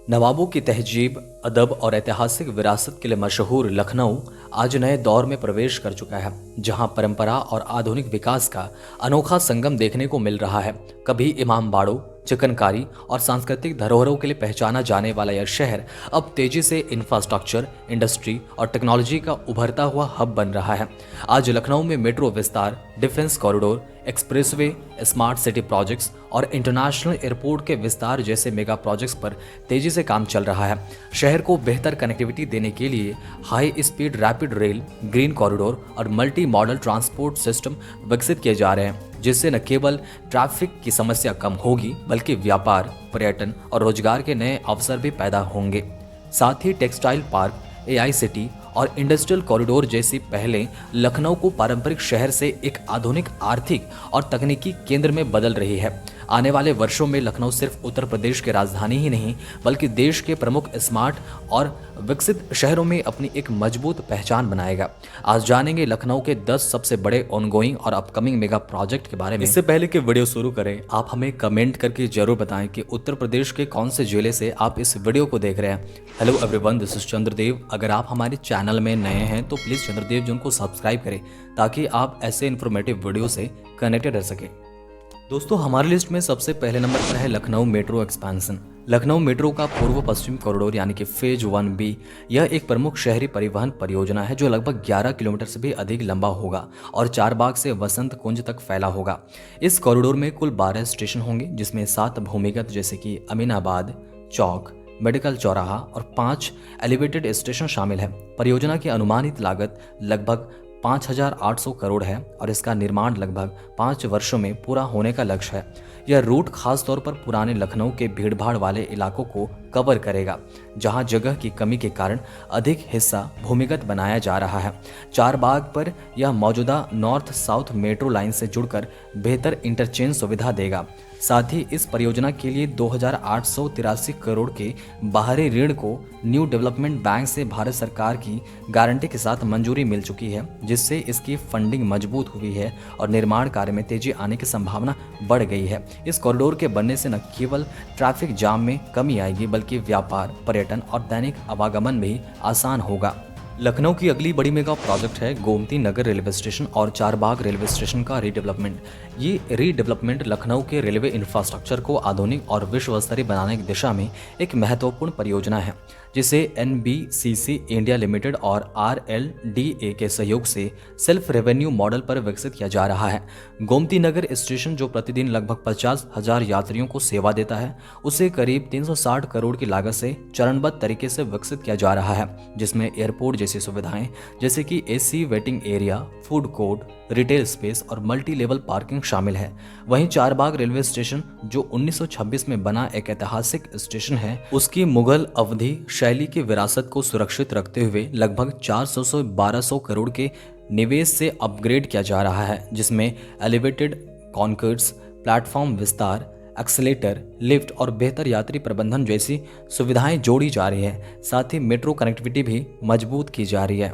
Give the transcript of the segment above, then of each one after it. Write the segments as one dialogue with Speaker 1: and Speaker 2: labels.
Speaker 1: नवाबों की तहजीब, अदब और ऐतिहासिक विरासत के लिए मशहूर लखनऊ आज नए दौर में प्रवेश कर चुका है, जहां परंपरा और आधुनिक विकास का अनोखा संगम देखने को मिल रहा है। कभी इमामबाड़ों, चिकनकारी और सांस्कृतिक धरोहरों के लिए पहचाना जाने वाला यह शहर अब तेजी से इंफ्रास्ट्रक्चर, इंडस्ट्री और टेक्नोलॉजी का उभरता हुआ हब बन रहा है। आज लखनऊ में मेट्रो विस्तार, defence corridor, expressway, smart city projects और इंटरनेशनल एयरपोर्ट के विस्तार जैसे मेगा प्रोजेक्ट्स पर तेजी से काम चल रहा है। शहर को बेहतर कनेक्टिविटी देने के लिए high speed rapid rail, green corridor और मल्टी मॉडल ट्रांसपोर्ट सिस्टम विकसित किए जा रहे हैं, जिससे न केवल ट्रैफिक की समस्या कम होगी बल्कि व्यापार, पर्यटन और रोजगार के नए अवसर भी पैदा होंगे। साथ ही टेक्सटाइल पार्क, एआई सिटी और इंडस्ट्रियल कॉरिडोर जैसी पहलें लखनऊ को पारंपरिक शहर से एक आधुनिक आर्थिक और तकनीकी केंद्र में बदल रही है। आने वाले वर्षों में लखनऊ सिर्फ उत्तर प्रदेश की राजधानी ही नहीं बल्कि देश के प्रमुख स्मार्ट और विकसित शहरों में अपनी एक मजबूत पहचान बनाएगा। आज जानेंगे लखनऊ के 10 सबसे बड़े ऑनगोइंग और अपकमिंग मेगा प्रोजेक्ट के बारे में। इससे पहले कि वीडियो शुरू करें, आप हमें कमेंट करके जरूर बताएं कि उत्तर प्रदेश के कौन से जिले से आप इस वीडियो को देख रहे हैं। Hello everyone, this is Chandradev. अगर आप हमारे चैनल में नए हैं तो प्लीज़ चंद्रदेव जी को सब्सक्राइब करें ताकि आप ऐसे इन्फॉर्मेटिव वीडियो से कनेक्टेड रह सकें। दोस्तों, हमारी लिस्ट में सबसे पहले नंबर पर है Lucknow metro expansion. Lucknow metro का पूर्व पश्चिम कॉरिडोर यानी कि फेज 1B यह एक प्रमुख शहरी परिवहन परियोजना है जो लगभग 11 किलोमीटर से भी अधिक लंबा होगा और चारबाग से वसंत कुंज तक फैला होगा। इस कॉरिडोर में कुल 12 स्टेशन होंगे, जिसमें 7 भूमिगत जैसे कि अमीनाबाद चौक, मेडिकल चौराहा और 5 एलिवेटेड स्टेशन शामिल है। परियोजना की अनुमानित लागत लगभग 5,800 करोड़ है और इसका निर्माण लगभग 5 वर्षों में पूरा होने का लक्ष्य है। यह रूट खास तौर पर पुराने लखनऊ के भीड़भाड़ वाले इलाकों को कवर करेगा, जहां जगह की कमी के कारण अधिक हिस्सा भूमिगत बनाया जा रहा है। चारबाग पर यह मौजूदा नॉर्थ साउथ मेट्रो लाइन से जुड़कर बेहतर इंटरचेंज सुविधा देगा। साथ ही इस परियोजना के लिए 2,883 करोड़ के बाहरी ऋण को न्यू डेवलपमेंट बैंक से भारत सरकार की गारंटी के साथ मंजूरी मिल चुकी है, जिससे इसकी फंडिंग मजबूत हुई है और निर्माण कार्य में तेजी आने की संभावना बढ़ गई है। इस कॉरिडोर के बनने से न केवल ट्रैफिक जाम में कमी आएगी बल्कि व्यापार, पर्यटन और दैनिक आवागमन भी आसान होगा। लखनऊ की अगली बड़ी मेगा प्रोजेक्ट है गोमती नगर रेलवे स्टेशन और चारबाग रेलवे स्टेशन का रीडेवलपमेंट। ये रीडेवलपमेंट लखनऊ के रेलवे इंफ्रास्ट्रक्चर को आधुनिक और विश्व स्तरीय बनाने की दिशा में एक महत्वपूर्ण परियोजना है, जिसे NBCC इंडिया लिमिटेड और RLDA के सहयोग से सेल्फ रेवेन्यू मॉडल पर विकसित किया जा रहा है। गोमती नगर स्टेशन, जो प्रतिदिन लगभग 50,000 यात्रियों को सेवा देता है, उसे करीब 360 करोड़ की लागत से चरणबद्ध तरीके से विकसित किया जा रहा है, जिसमें एयरपोर्ट जैसी सुविधाएं जैसे कि AC waiting area, food court, retail space और मल्टी लेवल पार्किंग शामिल है। वहीं चारबाग रेलवे स्टेशन, जो 1926 में बना एक ऐतिहासिक स्टेशन है, उसकी मुगल अवधि शैली की विरासत को सुरक्षित रखते हुए लगभग 400 से 1200 करोड़ के निवेश से अपग्रेड किया जा रहा है, जिसमें एलिवेटेड कॉन्कर्ड्स, प्लेटफॉर्म विस्तार, एक्सीलेटर, लिफ्ट और बेहतर यात्री प्रबंधन जैसी सुविधाएं जोड़ी जा रही है। साथ ही मेट्रो कनेक्टिविटी भी मजबूत की जा रही है।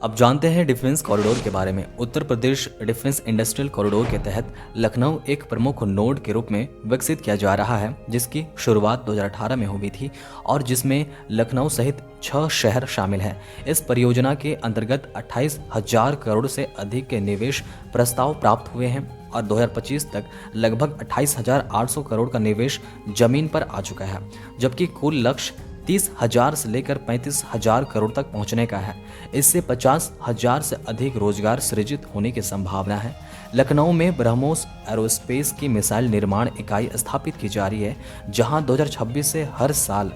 Speaker 1: अब जानते हैं डिफेंस कॉरिडोर के बारे में। Uttar Pradesh defence industrial corridor के तहत लखनऊ एक प्रमुख नोड के रूप में विकसित किया जा रहा है, जिसकी शुरुआत 2018 में हुई थी और जिसमें लखनऊ सहित 6 शहर शामिल हैं। इस परियोजना के अंतर्गत 28,000 करोड़ से अधिक के निवेश प्रस्ताव प्राप्त हुए हैं और 2025 तक लगभग 28,800 करोड़ का निवेश जमीन पर आ चुका है, जबकि कुल लक्ष्य 30,000 से लेकर 35,000 करोड़ तक पहुंचने का है। इससे 50,000 से अधिक रोजगार सृजित होने की संभावना है। लखनऊ में ब्रह्मोस एरोस्पेस की मिसाइल निर्माण इकाई स्थापित की जा रही है, जहां 2026 से हर साल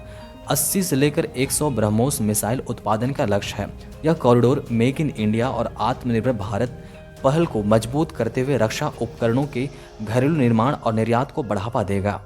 Speaker 1: 80 से लेकर 100 ब्रह्मोस मिसाइल उत्पादन का लक्ष्य है। यह कॉरिडोर मेक इन इंडिया और आत्मनिर्भर भारत पहल को मजबूत करते हुए रक्षा उपकरणों के घरेलू निर्माण और निर्यात को बढ़ावा देगा।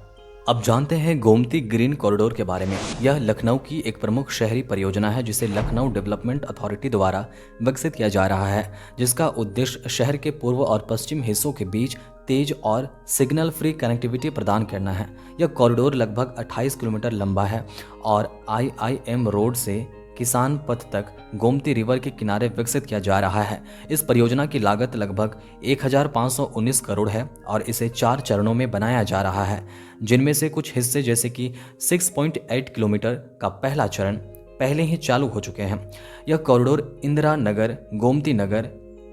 Speaker 1: अब जानते हैं गोमती ग्रीन कॉरिडोर के बारे में। यह लखनऊ की एक प्रमुख शहरी परियोजना है जिसे लखनऊ डेवलपमेंट अथॉरिटी द्वारा विकसित किया जा रहा है, जिसका उद्देश्य शहर के पूर्व और पश्चिम हिस्सों के बीच तेज और सिग्नल फ्री कनेक्टिविटी प्रदान करना है। यह कॉरिडोर लगभग 28 किलोमीटर लंबा है और IIM रोड से किसान पथ तक गोमती रिवर के किनारे विकसित किया जा रहा है। इस परियोजना की लागत लगभग 1519 करोड़ है और इसे 4 चरणों में बनाया जा रहा है, जिनमें से कुछ हिस्से जैसे कि 6.8 किलोमीटर का पहला चरण पहले ही चालू हो चुके हैं। यह कॉरिडोर इंदिरा नगर, गोमती नगर,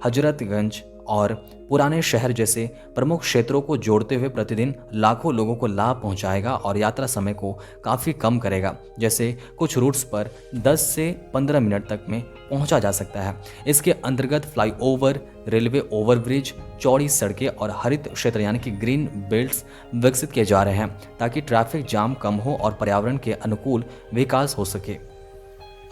Speaker 1: हजरतगंज और पुराने शहर जैसे प्रमुख क्षेत्रों को जोड़ते हुए प्रतिदिन लाखों लोगों को लाभ पहुंचाएगा और यात्रा समय को काफ़ी कम करेगा। जैसे कुछ रूट्स पर 10 से 15 मिनट तक में पहुंचा जा सकता है। इसके अंतर्गत फ्लाईओवर, रेलवे ओवरब्रिज, चौड़ी सड़कें और हरित क्षेत्र यानी कि ग्रीन बेल्ट्स विकसित किए जा रहे हैं ताकि ट्रैफिक जाम कम हो और पर्यावरण के अनुकूल विकास हो सके।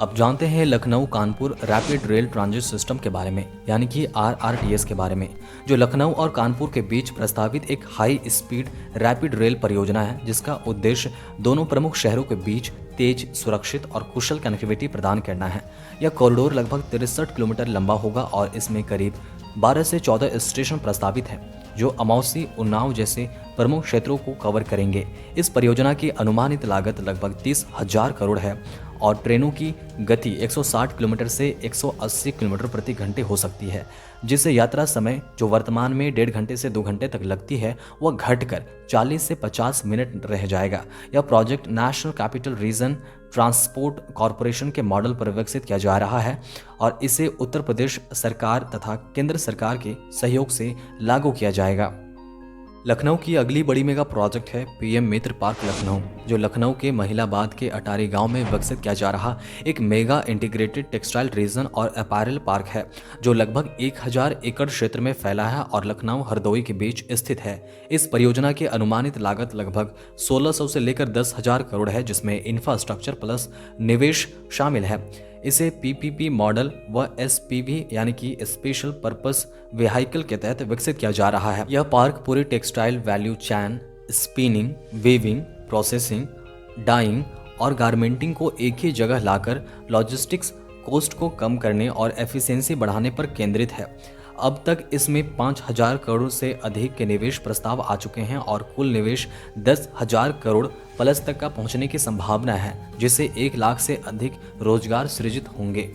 Speaker 1: अब जानते हैं Lucknow Kanpur rapid rail transit system के बारे में, यानी कि RRTS के बारे में, जो लखनऊ और कानपुर के बीच प्रस्तावित एक हाई स्पीड रैपिड रेल परियोजना है, जिसका उद्देश्य दोनों प्रमुख शहरों के बीच तेज, सुरक्षित और कुशल कनेक्टिविटी प्रदान करना है। यह कॉरिडोर लगभग 63 किलोमीटर लंबा होगा और इसमें करीब 12 से 14 स्टेशन प्रस्तावित हैं, जो अमौसी, उन्नाव जैसे प्रमुख क्षेत्रों को कवर करेंगे। इस परियोजना की अनुमानित लागत लगभग 30,000 करोड़ है और ट्रेनों की गति 160 किलोमीटर से 180 किलोमीटर प्रति घंटे हो सकती है, जिससे यात्रा समय जो वर्तमान में 1.5 घंटे से 2 घंटे तक लगती है वह घटकर 40 से 50 मिनट रह जाएगा। यह project national capital region transport corporation के मॉडल पर विकसित किया जा रहा है और इसे उत्तर प्रदेश सरकार तथा केंद्र सरकार के सहयोग से लागू किया जाएगा। लखनऊ की अगली बड़ी मेगा प्रोजेक्ट है PM मित्र पार्क लखनऊ, जो लखनऊ के महिलाबाद के अटारी गांव में विकसित किया जा रहा एक मेगा इंटीग्रेटेड टेक्सटाइल रीजन और अपैरल पार्क है, जो लगभग 1000 एकड़ क्षेत्र में फैला है और लखनऊ हरदोई के बीच स्थित है। इस परियोजना की अनुमानित लागत लगभग 1600 से लेकर 10,000 करोड़ है, जिसमें इंफ्रास्ट्रक्चर प्लस निवेश शामिल है। इसे PPP मॉडल व SPV यानी कि स्पेशल पर्पस व्हीकल के तहत विकसित किया जा रहा है। यह पार्क पूरी टेक्सटाइल वैल्यू चैन, स्पिनिंग, वीविंग, प्रोसेसिंग, डाइंग और गारमेंटिंग को एक ही जगह लाकर लॉजिस्टिक्स कॉस्ट को कम करने और एफिशिएंसी बढ़ाने पर केंद्रित है। अब तक इसमें 5,000 करोड़ से अधिक के निवेश प्रस्ताव आ चुके हैं और कुल निवेश 10,000 करोड़ प्लस तक का पहुंचने की संभावना है, जिससे 1 लाख से अधिक रोजगार सृजित होंगे।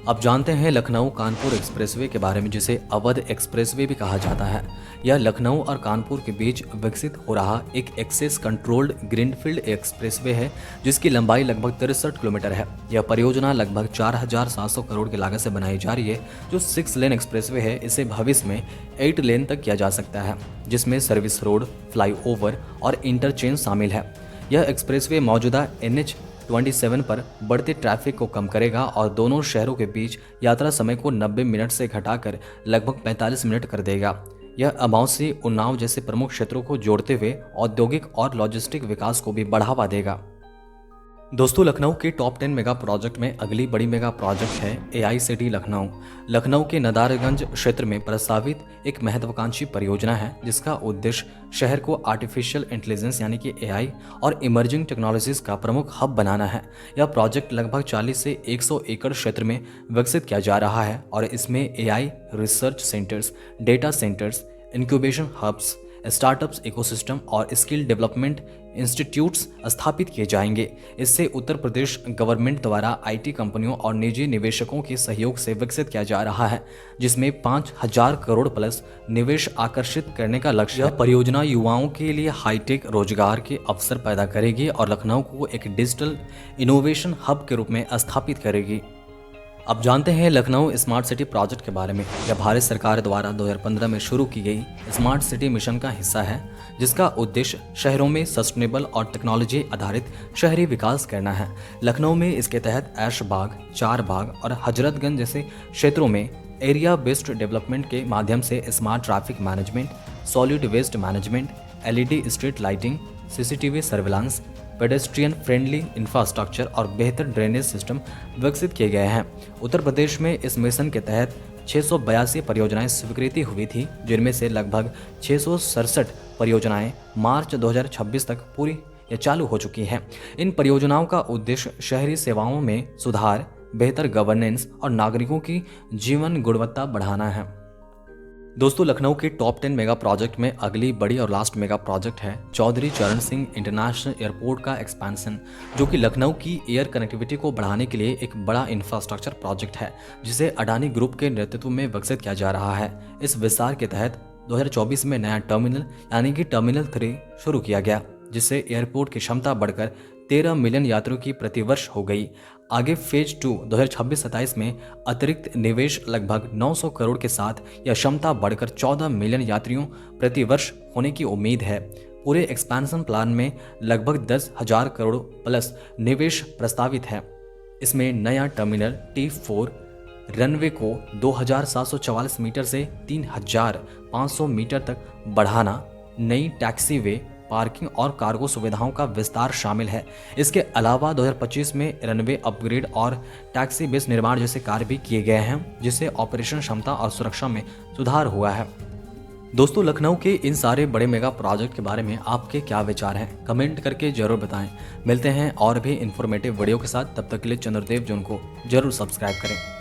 Speaker 1: अब जानते हैं लखनऊ कानपुर एक्सप्रेसवे के बारे में, जिसे अवध एक्सप्रेसवे भी कहा जाता है। यह लखनऊ और कानपुर के बीच विकसित हो रहा एक एक्सेस कंट्रोल्ड ग्रीनफील्ड एक्सप्रेसवे है, जिसकी लंबाई लगभग 63 किलोमीटर है। यह परियोजना लगभग 4,700 करोड़ की लागत से बनाई जा रही है। जो 6 लेन एक्सप्रेसवे है, इसे भविष्य में 8 लेन तक किया जा सकता है, जिसमें सर्विस रोड, फ्लाईओवर और इंटरचेंज शामिल है। यह एक्सप्रेसवे मौजूदा NH-27 पर बढ़ते ट्रैफिक को कम करेगा और दोनों शहरों के बीच यात्रा समय को 90 मिनट से घटाकर लगभग 45 मिनट कर देगा। यह अमौसी, उन्नाव जैसे प्रमुख क्षेत्रों को जोड़ते हुए औद्योगिक और लॉजिस्टिक विकास को भी बढ़ावा देगा। दोस्तों, लखनऊ के टॉप 10 मेगा प्रोजेक्ट में अगली बड़ी मेगा प्रोजेक्ट है AI सिटी लखनऊ। लखनऊ के नदारगंज क्षेत्र में प्रस्तावित एक महत्वाकांक्षी परियोजना है, जिसका उद्देश्य शहर को आर्टिफिशियल इंटेलिजेंस यानी कि AI और इमर्जिंग टेक्नोलॉजीज का प्रमुख हब बनाना है। यह प्रोजेक्ट लगभग 40 से 100 एकड़ क्षेत्र में विकसित किया जा रहा है और इसमें AI research centres, data centres, incubation hubs, startups ecosystem और स्किल डेवलपमेंट इंस्टीट्यूट्स स्थापित किए जाएंगे। इससे उत्तर प्रदेश गवर्नमेंट द्वारा IT कंपनियों और निजी निवेशकों के सहयोग से विकसित किया जा रहा है, जिसमें 5,000 करोड़ प्लस निवेश आकर्षित करने का लक्ष्य है। यह परियोजना युवाओं के लिए हाईटेक रोजगार के अवसर पैदा करेगी और लखनऊ को एक डिजिटल इनोवेशन हब के रूप में स्थापित करेगी। अब जानते हैं लखनऊ स्मार्ट सिटी प्रोजेक्ट के बारे में। यह भारत सरकार द्वारा 2015 में शुरू की गई स्मार्ट सिटी मिशन का हिस्सा है, जिसका उद्देश्य शहरों में सस्टेनेबल और टेक्नोलॉजी आधारित शहरी विकास करना है। लखनऊ में इसके तहत ऐशबाग, चारबाग और हजरतगंज जैसे क्षेत्रों में एरिया बेस्ड डेवलपमेंट के माध्यम से smart traffic management, solid waste management, LED street lighting, CCTV surveillance, pedestrian friendly infrastructure और बेहतर ड्रेनेज सिस्टम विकसित किए गए हैं। उत्तर प्रदेश में इस मिशन के तहत 682 परियोजनाएं स्वीकृति हुई थी, जिनमें से लगभग 667 परियोजनाएं मार्च 2026 तक पूरी या चालू हो चुकी हैं। इन परियोजनाओं का उद्देश्य शहरी सेवाओं में सुधार, बेहतर गवर्नेंस और नागरिकों की जीवन गुणवत्ता बढ़ाना है। दोस्तों, लखनऊ के टॉप 10 मेगा प्रोजेक्ट में अगली बड़ी और लास्ट मेगा प्रोजेक्ट है चौधरी चरण सिंह इंटरनेशनल एयरपोर्ट का एक्सपेंशन, जो कि लखनऊ की एयर कनेक्टिविटी को बढ़ाने के लिए एक बड़ा इंफ्रास्ट्रक्चर प्रोजेक्ट है जिसे अडानी ग्रुप के नेतृत्व में विकसित किया जा रहा है। इस विस्तार के तहत 2024 में नया टर्मिनल यानी कि टर्मिनल 3 शुरू किया गया, जिससे एयरपोर्ट की क्षमता बढ़कर 13 मिलियन यात्रियों की प्रतिवर्ष हो गई। आगे फेज 2 2026-27 में अतिरिक्त निवेश लगभग 900 करोड़ के साथ यह क्षमता बढ़कर 14 मिलियन यात्रियों प्रतिवर्ष होने की उम्मीद है। पूरे एक्सपेंशन प्लान में लगभग 10,000 करोड़ प्लस निवेश प्रस्तावित है। इसमें नया टर्मिनल T4 रनवे को 2,744 मीटर से 3,500 मीटर तक बढ़ाना, नई टैक्सी वे, पार्किंग और कार्गो सुविधाओं का विस्तार शामिल है। इसके अलावा 2025 में रनवे अपग्रेड और टैक्सी बेस निर्माण जैसे कार्य भी किए गए हैं, जिससे ऑपरेशन क्षमता और सुरक्षा में सुधार हुआ है। दोस्तों, लखनऊ के इन सारे बड़े मेगा प्रोजेक्ट के बारे में आपके क्या विचार हैं? कमेंट करके जरूर बताएं। मिलते हैं और भी इंफॉर्मेटिव वीडियो के साथ, तब तक के लिए चंद्रदेव जोन को जरूर सब्सक्राइब करें।